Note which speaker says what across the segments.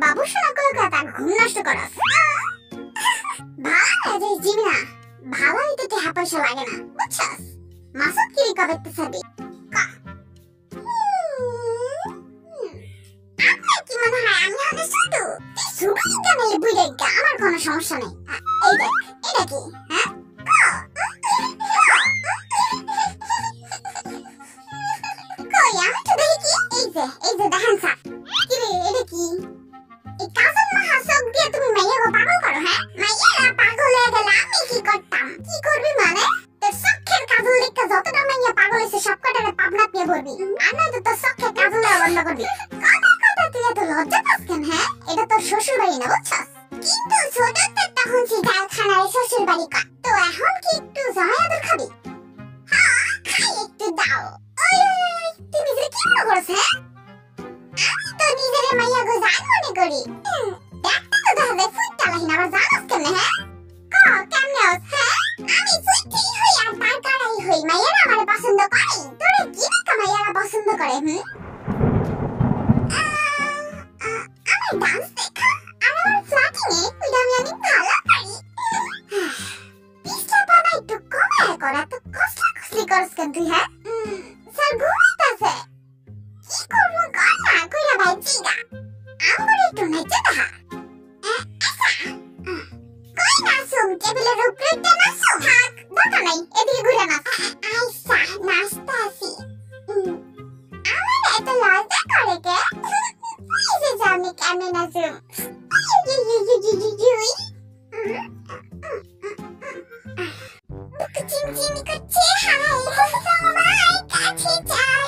Speaker 1: বাবু শোনা করে কথা ঘুম নষ্ট করস ভালো যে জিমিনা ভালো হইতে তে পয়সা লাগে না বুঝছস মাসুদ কি করতে চাবি আপনার কি মনে হয় আমি হলে শুধু শুধু কেন বুঝে আমার কোনো সমস্যা নেই এই দেখ এটা কি হ্যাঁ কই আমি তো দেখি এই যে দেখেন স্যার কি রে এটা কি এই কাজল মহাসব দিয়ে তুমি মাইয়াকে পাগল করো হ্যাঁ মাইয়ারা পাগল হয়ে গেলে আমি কি করতাম কি করবি মানে তোর সখের কাজল দেখতে যতটা মাইয়া পাগল হয়েছে সব কটারে পাবনাত নিয়ে ভরবি আর নয়তো তোর সখের কাজল বন্ধ করবি কথা তুই এত লজ্জা পাস কেন হ্যাঁ এটা তোর শ্বশুর বাড়ি না বুঝছস কিন্তু ছোটতে তখন সিজালখানায় শ্বশুর বাড়ি কাট তো এখন কি একটু জয়াদুর খাবি হ্যাঁ খাই একটু দাও ওই তুমি যে কি মনে করছ হ্যাঁ আমি তো নিজের মাইয়া গো জান মনে করি দেখতে তো দাদা ফুটটা লাহিন আবার জানাস কেমনে হ্যাঁ কেমনে হস হ্যাঁ আমি ফুটতেই হই আর তার কারাই হই মাইয়ারা আমার পছন্দ করে তোরে কি দেখা মাইয়ারা পছন্দ করে আমার ডান্স দেখা আর আমার ফ্লাটিং এ ওইটা আমি ভালো পারি পিছলা পানা একটু কমে করা তো কসলি করস কেন তুই হ্যাঁ স্যার ঘুমাইতাছে কি করবো কর না কইরা ভাই চিগা আমার একটু নেচে দেখা কই নাচুম টেবিলের উপরে তো নাচুম থাক দরকার নাই এদিকে ঘুরে নাচ আইসা নাচতা আছি আমার এত লজ্জা করে কে এই যে আমি কেমনে নাচুম বুক চিনচিন করছে হাই তোমার কাছে চাই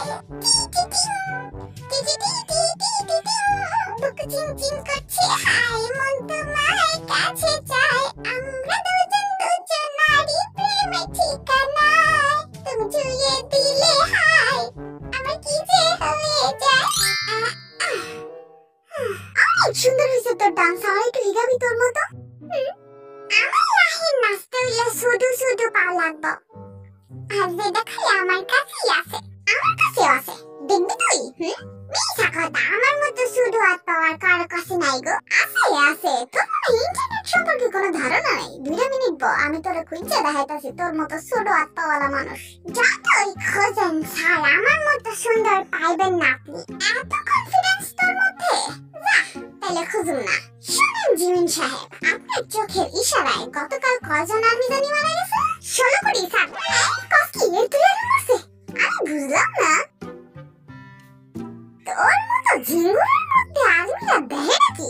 Speaker 1: বুক চিনচিন করছে হাই মন তোমার কাছে চাই আমরা দুজনারই প্রেমে ঠিকানায় তুমি ছুঁয়ে দিলে হাই আমার কি যে হয়ে যায় অনেক সুন্দর হয়েছে তোর ডান্স আমার একটু হিগাবি তোর মতো আমার লাহিন নাচতে হইলে শুধু শুধু পাও লাগবো আর যে দেখাই আমার কাছেই আছে আমার কাছেও আছে দেখবি তুই মিশা কথা আমার মতো শুধু আর পাওয়ার কারো কাছে নাই গো আছে তোর মনে ইন্টারনেট সম্পর্কে কোনো ধারণা নাই 2 মিনিট আমি তোরে খুঁজে দেখাইতাছি তোর মতো শুধু আর পাওয়ালা মানুষ যতই খোঁজেন স্যার আমার মতো সুন্দর পাইবেন না আপনি এত কনফিডেন্স তোর মধ্যে যা তাহলে খুঁজুন না শুনেন জিমিন সাহেব আপনার চোখের ইশারায় গতকাল কয়জন আর্মি জানি মারা গেছে 16 কোটি স্যার কস্কি এর তুই আছে আমি বুঝলাম না তোর মতো জিঙ্গুরের মধ্যে আর্মিরা দেয় নাকি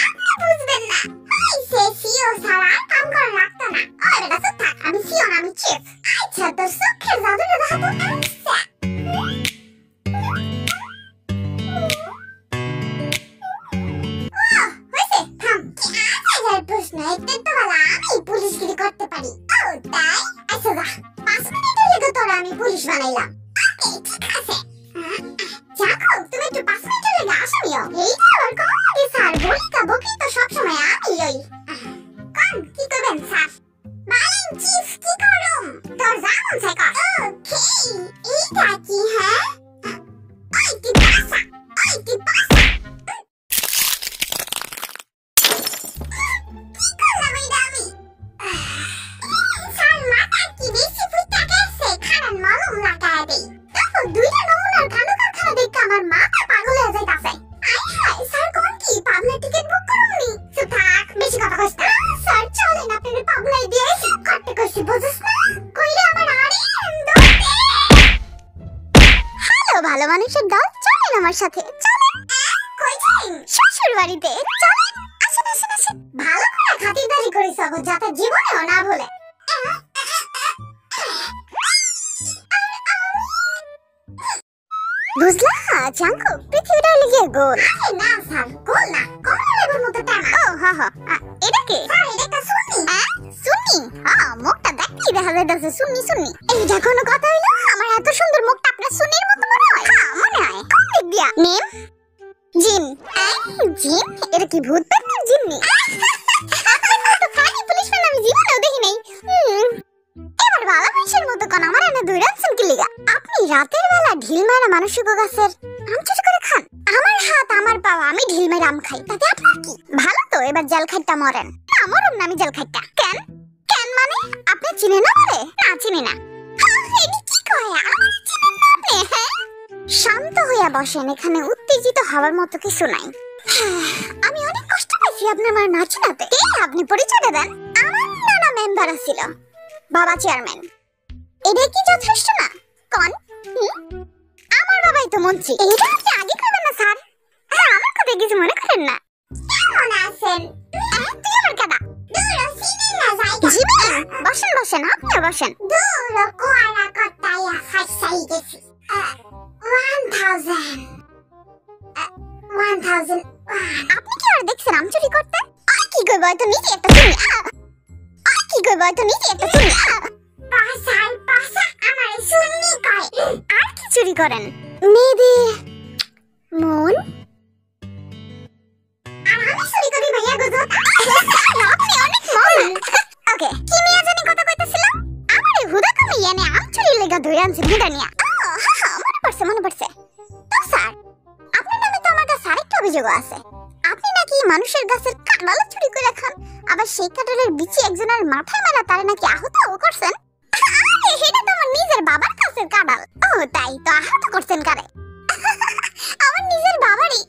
Speaker 1: আপনি বুঝবেন না সে সিও সারা কাম করে লাগতো না ওর বেটা চুপ থাক আমি সিও না আমি চিফ আচ্ছা তোর চোখের জাদুটা দেখাতো প্রশ্ন একটু তো বলা আমি পুলিশগিরি করতে পারি ও তাই আচ্ছা যা 5 মিনিটের লেগে তোরা আমি পুলিশ বানাইলাম ওকে ঠিক আছে যাকো তুমি একটু 5 মিনিটের লেগে আসামিও এই আবার কমাতে স্যার বলিকা বকি তো সব সময় আমি ওই কোন কি করবেন স্যার বলেন চিফ কি করুম তোর জামন থেকে ওকে এইটা কি হ্যাঁ ওই কি পাসা ভালো মানুষের দল চলেন আমার সাথে চলেন কই যাই শ্বশুর বাড়িতে চলেন আসেন ভালো করে খাতিরদারি করিস গো যাতে জীবনেও না ভুলে বুঝলা জাঙ্কু পৃথিবীটা লিখে গোল আরে না স্যার গোল না কমলের মতো টানা ও হ্যাঁ এটা কি স্যার এটা সুন্নি মুখটা দেখতেই দেখা যাচ্ছে সুন্নি এইটা কোনো কথা হইলো আমার এত সুন্দর মুখটা আপনার সুন্নির মতো মনে হয় মনে হয় কোন দিক দিয়া নেম জিন জিন এটা কি ভূত পেটনার জিন্নি ফানি পুলিশ ম্যান আমি জীবনেও দেখি নাই এবার ভালো মানুষের মতো কোন আমার এনে ধরে আছেন কি লিগা আপনি রাতের বেলা ঢিল মারা মানুষের গাছের আম চুরি করে খান আমার হাত আমার পাওয়া আমি ঢিল মেরে আম খাই, তাতে আপনার কি? ভালো তো, এবার জেল খাইটা মরেন। না মরুন না, আমি জেল খাইটা। কেন কেন মানে আপনি চিনেন না আমারে? না চিনি না। এডি কি কয়, আমার চিনেন না আপনি? হ্যাঁ, শান্ত হইয়া বসেন, এখানে উত্তেজিত হওয়ার মতো কিছু নাই। আমি অনেক কষ্ট পাইছি আপনার মার নাচ নাতে। আপনি পরিচয় দেন। আমার নানা মেম্বার ছিল, বাবা চেয়ারম্যান। এটা কি যথেষ্ট না? কোন আমার বাবাই তো মন্ত্রী। এটা আপনি আগে করবেন না স্যার। হ্যাঁ, আমার কথা কিছু মনে করেন না। কেমন আছেন? তুই আমার কাদা দূর সিনেন না জায়গা। জিমি বসেন বসেন, আপনিও বসেন। দূর কোয়ালা কটায়া ফাইসাই গেছি। 1000 আপনি কি আর দেখছেন আম চুরি করতে? আর কি কইব, তো নিজে একটা চুরি। আর কি কইব, তো নিজে একটা চুরি। পাশা আমার শুননি কয়। আর কি চুরি করেন? মেয়েদের মন। আর আমি চুরি করি ভাইয়া গুজো। আপনি অনেক মন। ওকে, কি নিয়ে জানি কথা কইতাছিলাম? আমারে হুদা কমে এনে আম চুরি লাগা ধরে আনছেন হুদা নিয়া। মনে পড়ছে। তো স্যার, আপনার নামে তো আমার কাছে আরেকটা অভিযোগ আছে। আপনি নাকি মানুষের গাছের কাঁঠাল চুরি করে খান, আবার সেই কাঁঠালের বিচি একজনের মাথায় মারা তারে নাকি আহতও করছেন। আরে এটা তো আমার নিজের বাবার কাছের কাঁঠাল। ও তাই তো, আহত করছেন কারে? আমার নিজের বাবারই।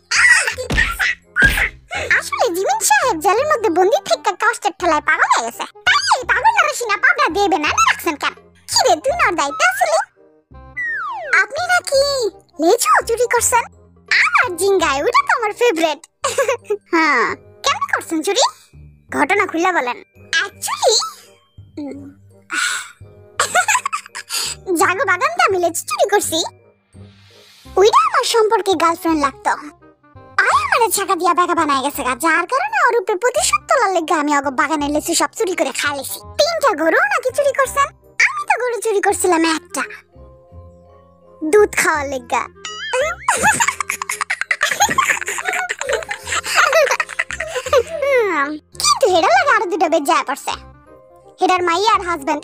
Speaker 1: আসলে জিমিন সাহেব জেলের মধ্যে বন্দি থেকে কষ্টের ঠেলায় পাগল হয়ে গেছে। তাই এই পাগলের সিনা পাবড়া দিয়ে বেনানে রাখছেন কেন? কি রে, তুই না দায়িত্ব আসলে? আপনি নাকি লেজও চুরি করছেন? আমার জিঙ্গায়, ওটা তো আমার ফেভারিট। হ্যাঁ, কেন করছেন চুরি? ঘটনা খুলে বলেন। অ্যাকচুয়ালি জাগো বাগানটা আমি লেজ চুরি করছি। ওইটা আমার সম্পর্কে গার্লফ্রেন্ড লাগতো। আয় আমারে ছাকা দিয়া বেকা বানায় গেছে, যার কারণে ওর উপরে প্রতিশোধ তোলার লেগে আমি ওগো বাগানের লেচু সব চুরি করে খাইছি। 3টা গরু নাকি চুরি করছেন? আমি তো গরু চুরি করছিলাম একটা, দুধ খাওয়ার লেগা। কিন্তু হেডার লাগে আরো 2টা বেদ যায় পড়ছে। হেডার মাইয়া আর হাজবেন্ড।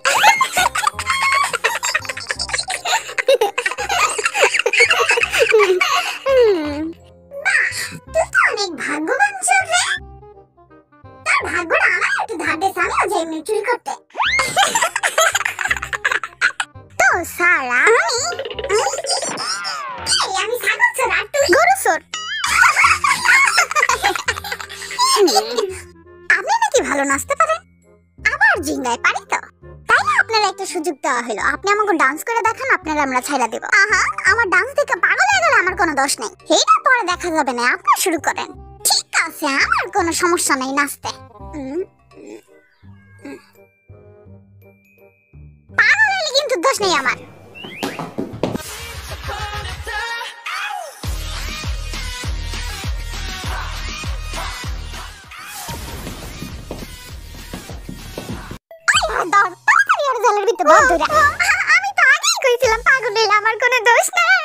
Speaker 1: তুই তো অনেক ভাগ্যবান ছিল রে। তোর ভাগ্যটা আমার একটু ধার দেশ, আমিও যাই চুরি করতে। তো স্যার, আমি ছাগল চোর আর তুই গরু চোর। আপনি নাকি ভালো নাচতে পারেন? আবার জিঙ্গায় পারি তো, তাই না আপনারা একটা সুযোগ দেওয়া হলো। আপনি আমাকে ডান্স করে দেখান, আপনারা আমরা ছাইড়া দেব। আহা, আমার ডান্স দেখে পাগল হয়ে গেলে আমার কোনো দোষ নেই। এইটা পরে দেখা যাবে না, আপনি শুরু করেন। ঠিক আছে, আমার কোনো সমস্যা নেই নাচতে। পাগল হলে কিন্তু দোষ নেই আমার। আমি তো আগেই কইছিলাম পাগল হইলে আমার কোনো দোষ নাই।